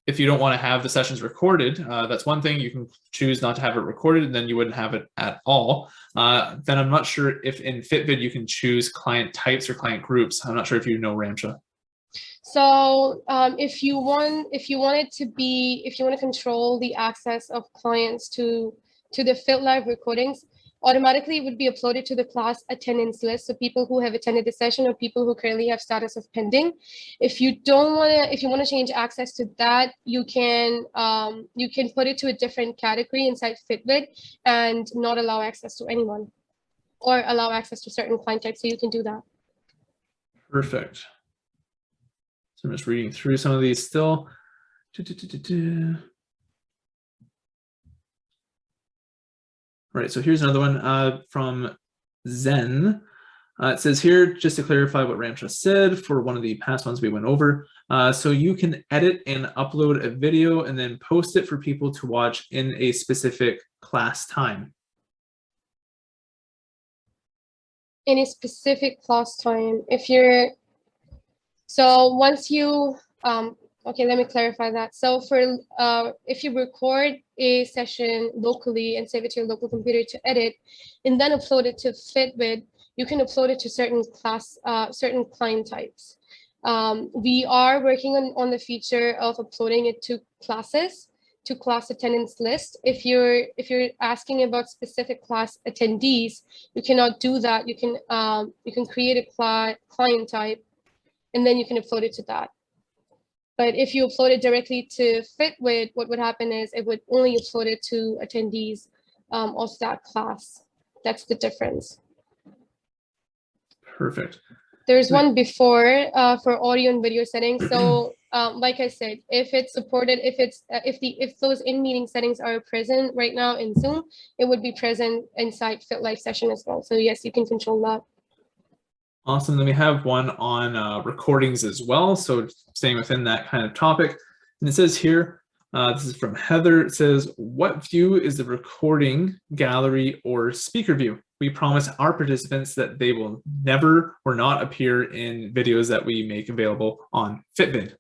if you don't want to have the sessions recorded, that's one thing. You can choose not to have it recorded, and then you wouldn't have it at all. Then I'm not sure if in FitVid you can choose client types or client groups. I'm not sure if you know, Ramsha. So if you want to control the access of clients to the FitLIVE recordings, automatically it would be uploaded to the class attendance list. So people who have attended the session or people who currently have status of pending. If you want to change access to that, you can put it to a different category inside FitVid and not allow access to anyone, or allow access to certain client types. So you can do that. Perfect. So I'm just reading through some of these still. Right, so here's another one from Zen. It says here, just to clarify what Ramsha said for one of the past ones we went over. So you can edit and upload a video and then post it for people to watch in a specific class time. In a specific class time, so once you, okay, let me clarify that. So for if you record a session locally and save it to your local computer to edit, and then upload it to FitVid, you can upload it to certain client types. We are working on the feature of uploading it to classes, to class attendance list. If you're asking about specific class attendees, you cannot do that. You can create a client type, and then you can upload it to that. But if you upload it directly to FitVid, what would happen is it would only upload it to attendees of that class. That's the difference. Perfect. There's one before for audio and video settings. So like I said, if it's supported, if those in-meeting settings are present right now in Zoom, it would be present inside FitLIVE session as well. So yes, you can control that. Awesome. Then we have one on recordings as well. So staying within that kind of topic. And it says here, this is from Heather. It says, what view is the recording, gallery, or speaker view? We promise our participants that they will never or not appear in videos that we make available on FitVid.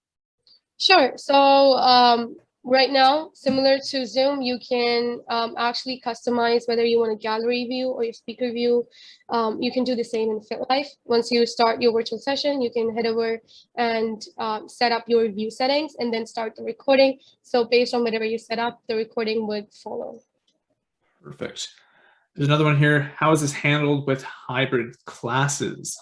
Sure. So right now, similar to Zoom, you can actually customize whether you want a gallery view or your speaker view. You can do the same in FitLive. Once you start your virtual session, you can head over and set up your view settings and then start the recording. So based on whatever you set up, the recording would follow. Perfect. There's another one here. How is this handled with hybrid classes?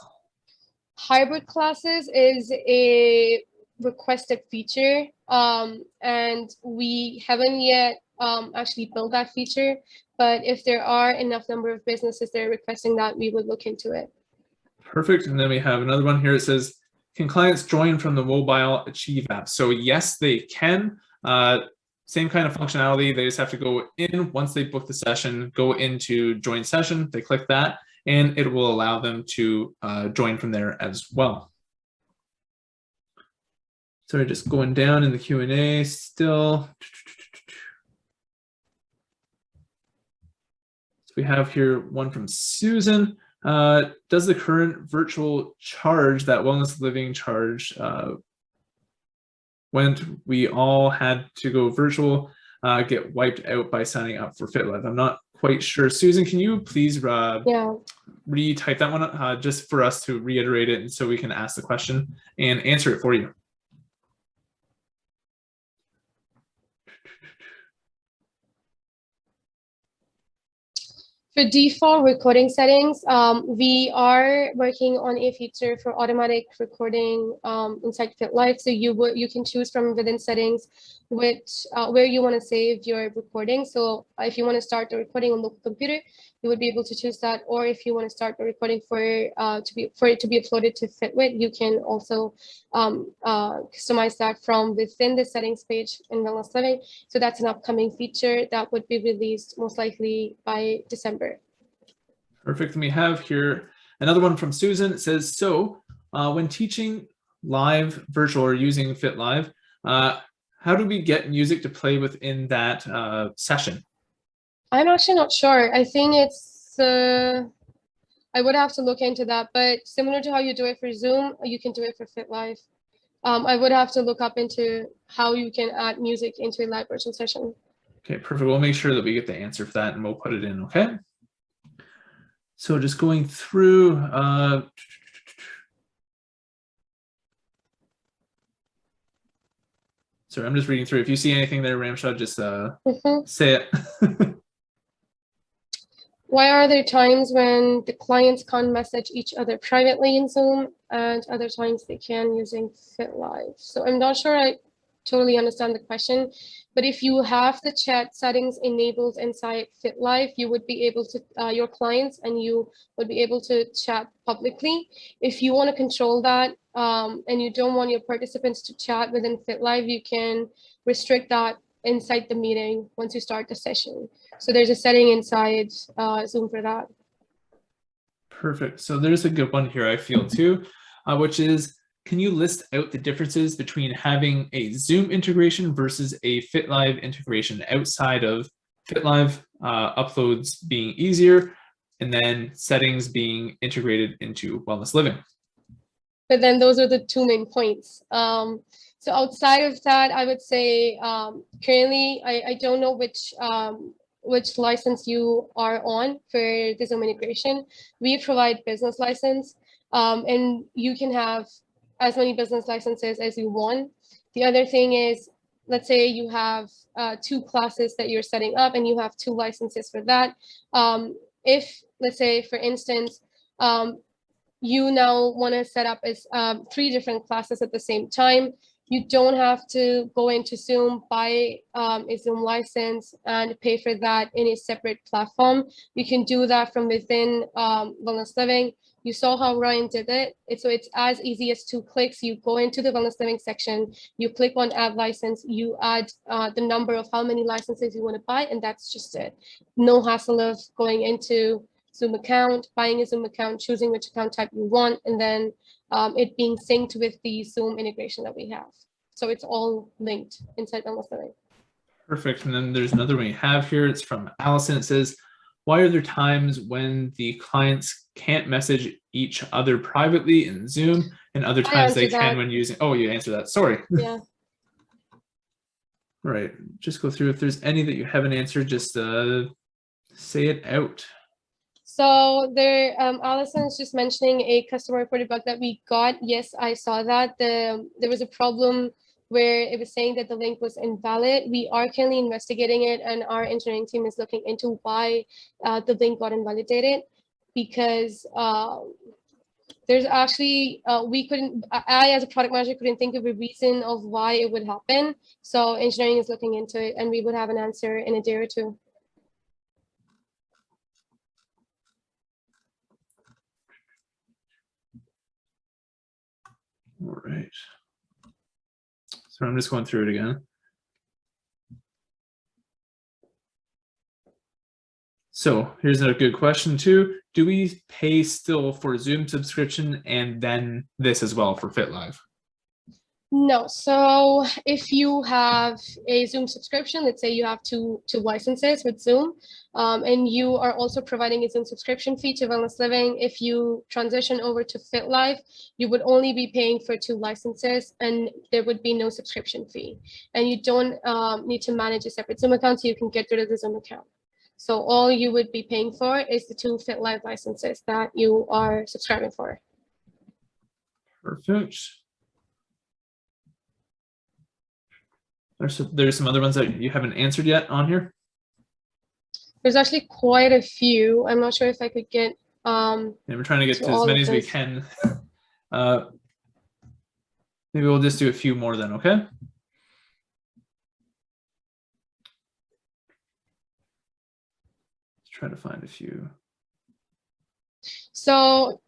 Hybrid classes is a requested feature, and we haven't yet actually built that feature, but if there are enough number of businesses that are requesting that, we would look into it. Perfect. And then we have another one here. It says, can clients join from the mobile Achieve app? So yes, they can. Same kind of functionality. They just have to go in once they book the session, go into join session, they click that, and it will allow them to join from there as well. Sorry, just going down in the Q&A still. So we have here one from Susan. Does the current virtual charge, that Wellness Living charge, when we all had to go virtual, get wiped out by signing up for FitLive? I'm not quite sure. Susan, can you please retype that one just for us to reiterate it and so we can ask the question and answer it for you? For default recording settings, we are working on a feature for automatic recording inside FitLive. So you can choose from within settings where you want to save your recording. So if you want to start the recording on the computer, you would be able to choose that. Or if you want to start the recording for it to be uploaded to FitWit, you can also customize that from within the settings page in WellnessLiving. So that's an upcoming feature that would be released most likely by December. Perfect. And we have here another one from Susan. It says, so when teaching live virtual or using FitLive, how do we get music to play within that session? I'm actually not sure. I think it's, I would have to look into that, but similar to how you do it for Zoom, you can do it for FitLive. I would have to look up into how you can add music into a live virtual session. Okay, perfect. We'll make sure that we get the answer for that and we'll put it in, okay? So just going through, sorry, I'm just reading through. If you see anything there, Ramsha, just say it. Why are there times when the clients can't message each other privately in Zoom and other times they can using FitLive? So I'm not sure I totally understand the question, but if you have the chat settings enabled inside FitLive, you would be able to, your clients and you would be able to chat publicly. If you want to control that and you don't want your participants to chat within FitLive, you can restrict that inside the meeting once you start the session. So there's a setting inside Zoom for that. Perfect. So there's a good one here, I feel too, which is, can you list out the differences between having a Zoom integration versus a FitLive integration outside of FitLive uploads being easier and then settings being integrated into WellnessLiving? But then those are the two main points. So outside of that, I would say currently, I don't know which license you are on for the Zoom integration. We provide business license and you can have as many business licenses as you want. The other thing is, let's say you have 2 classes that you're setting up and you have 2 licenses for that. If, let's say, for instance, you now want to set up as 3 different classes at the same time, you don't have to go into Zoom, buy a Zoom license and pay for that in a separate platform. You can do that from within WellnessLiving. You saw how Ryan did it. So it's as easy as 2 clicks. You go into the WellnessLiving section, you click on add license, you add the number of how many licenses you want to buy, and that's just it. No hassle of going into Zoom account, buying a Zoom account, choosing which account type you want, and then it being synced with the Zoom integration that we have. So it's all linked inside WellnessLiving. Perfect. And then there's another one we have here. It's from Allison. It says, why are there times when the clients can't message each other privately in Zoom and other times they can when using, oh, you answered that. Sorry. Yeah. All right. Just go through. If there's any that you haven't answered, just say it out. So there, Allison is just mentioning a customer reported bug that we got. Yes, I saw that. There was a problem where it was saying that the link was invalid. We are currently investigating it, and our engineering team is looking into why the link got invalidated, because there's actually, I as a product manager couldn't think of a reason of why it would happen. So engineering is looking into it, and we would have an answer in a day or two. All right. So I'm just going through it again. So here's a good question too. Do we pay still for Zoom subscription and then this as well for FitLive? No. So if you have a Zoom subscription, let's say you have two licenses with Zoom, and you are also providing a Zoom subscription fee to WellnessLiving, if you transition over to FitLive, you would only be paying for 2 licenses and there would be no subscription fee. And you don't need to manage a separate Zoom account, so you can get rid of the Zoom account. So all you would be paying for is the 2 FitLive licenses that you are subscribing for. Perfect. There's some other ones that you haven't answered yet on here. There's actually quite a few. I'm not sure if I could get. Yeah, we're trying to get to as many as we can. Maybe we'll just do a few more then, okay? Let's try to find a few. So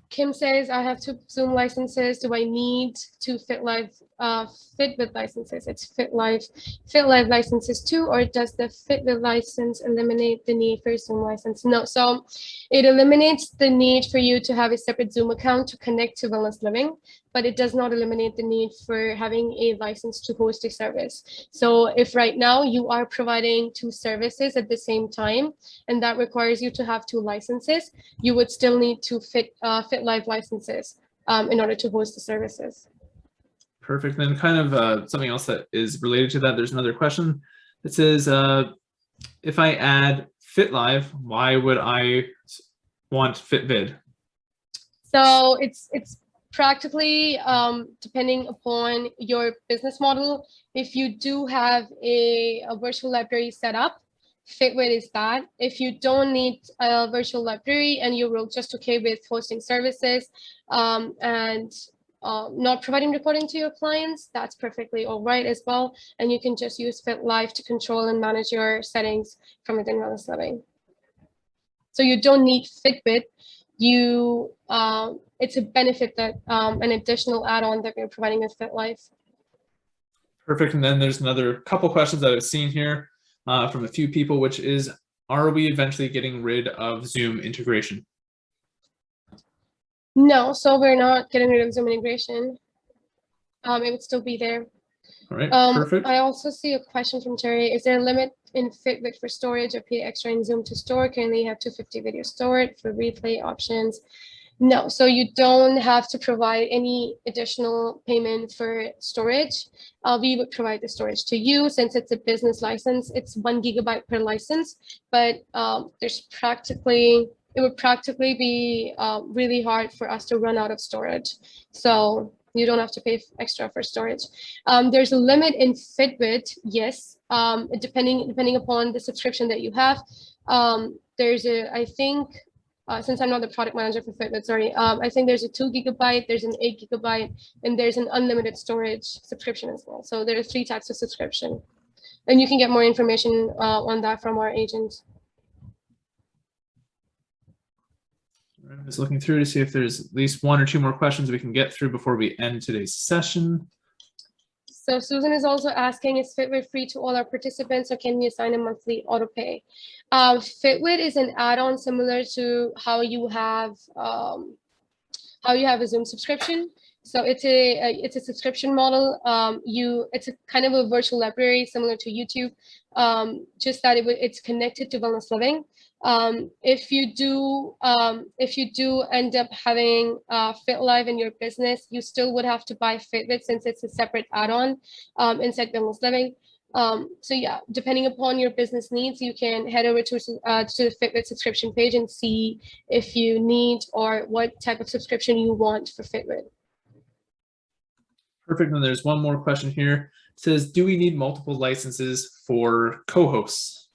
Kim says, I have 2 Zoom licenses. Do I need 2 FitLive FitBit licenses? It's FitLive licenses too, or does the FitBit license eliminate the need for a Zoom license? No, so it eliminates the need for you to have a separate Zoom account to connect to WellnessLiving, but it does not eliminate the need for having a license to host a service. So if right now you are providing 2 services at the same time, and that requires you to have 2 licenses, you would still need to FitLive licenses in order to host the services. Perfect. Then kind of something else that is related to that, there's another question that says, if I add FitLive, why would I want FitVid? So it's practically depending upon your business model. If you do have a virtual library set up, FitVid is that. If you don't need a virtual library and you're just okay with hosting services and not providing reporting to your clients, that's perfectly all right as well. And you can just use FitLive to control and manage your settings from within WellnessLiving. So you don't need Fitbit. It's a benefit that an additional add-on that we're providing with FitLive. Perfect. And then there's another couple questions that I've seen here from a few people, which is, are we eventually getting rid of Zoom integration? No, so we're not getting rid of Zoom integration. It would still be there. All right, perfect. I also see a question from Terry. Is there a limit in Fitbit for storage or pay extra in Zoom to store? Currently you have 250 videos stored for replay options. No, so you don't have to provide any additional payment for storage. We would provide the storage to you. Since it's a business license, it's 1 GB per license, but it would practically be really hard for us to run out of storage. So you don't have to pay extra for storage. There's a limit in Fitbit, yes, depending upon the subscription that you have. There's I think, since I'm not the product manager for Fitbit, sorry, I think there's a 2 GB, there's an 8 GB, and there's an unlimited storage subscription as well. So there are 3 types of subscription. And you can get more information on that from our agent. I'm just looking through to see if there's at least 1 or 2 more questions we can get through before we end today's session. So Susan is also asking, is FitWit free to all our participants, or can we assign a monthly auto pay? FitWit is an add-on similar to how you have a Zoom subscription. So it's a subscription model. It's a kind of a virtual library similar to YouTube, just that it's connected to WellnessLiving. If you do end up having FitLive in your business, you still would have to buy FitWit since it's a separate add-on inside WellnessLiving. So yeah, depending upon your business needs, you can head over to the FitWit subscription page and see if you need or what type of subscription you want for FitWit. Perfect. And there's one more question here. It says, do we need multiple licenses for co-hosts?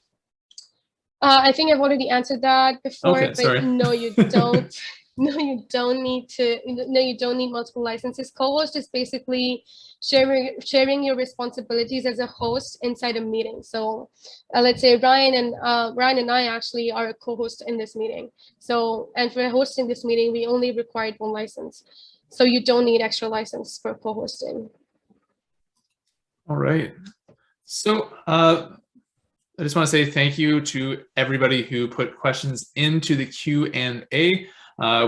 I think I've already answered that before, Okay, but sorry. no, you don't. No, you don't need multiple licenses. Co-host is basically sharing your responsibilities as a host inside a meeting. So let's say Ryan and I actually are a co-host in this meeting. So, and for hosting this meeting, we only required one license. So you don't need extra license for co-hosting. All right. So I just want to say thank you to everybody who put questions into the Q&A.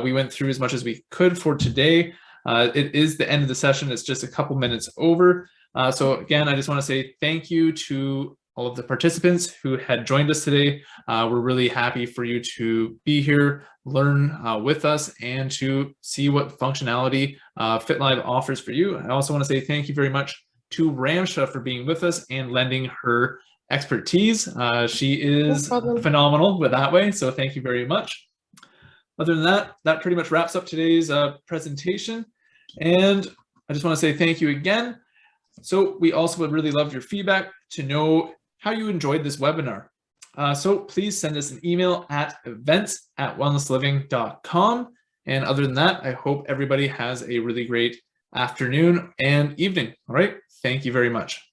We went through as much as we could for today. It is the end of the session. It's just a couple minutes over. So again, I just want to say thank you to all of the participants who had joined us today. We're really happy for you to be here, learn with us, and to see what functionality FitLive offers for you. I also want to say thank you very much to Ramsha for being with us and lending her expertise. She is phenomenal with that way, so thank you very much. Other than that, that pretty much wraps up today's presentation. And I just want to say thank you again. So we also would really love your feedback to know how you enjoyed this webinar. So please send us an email at events@wellnessliving.com. And other than that, I hope everybody has a really great afternoon and evening. All right. Thank you very much.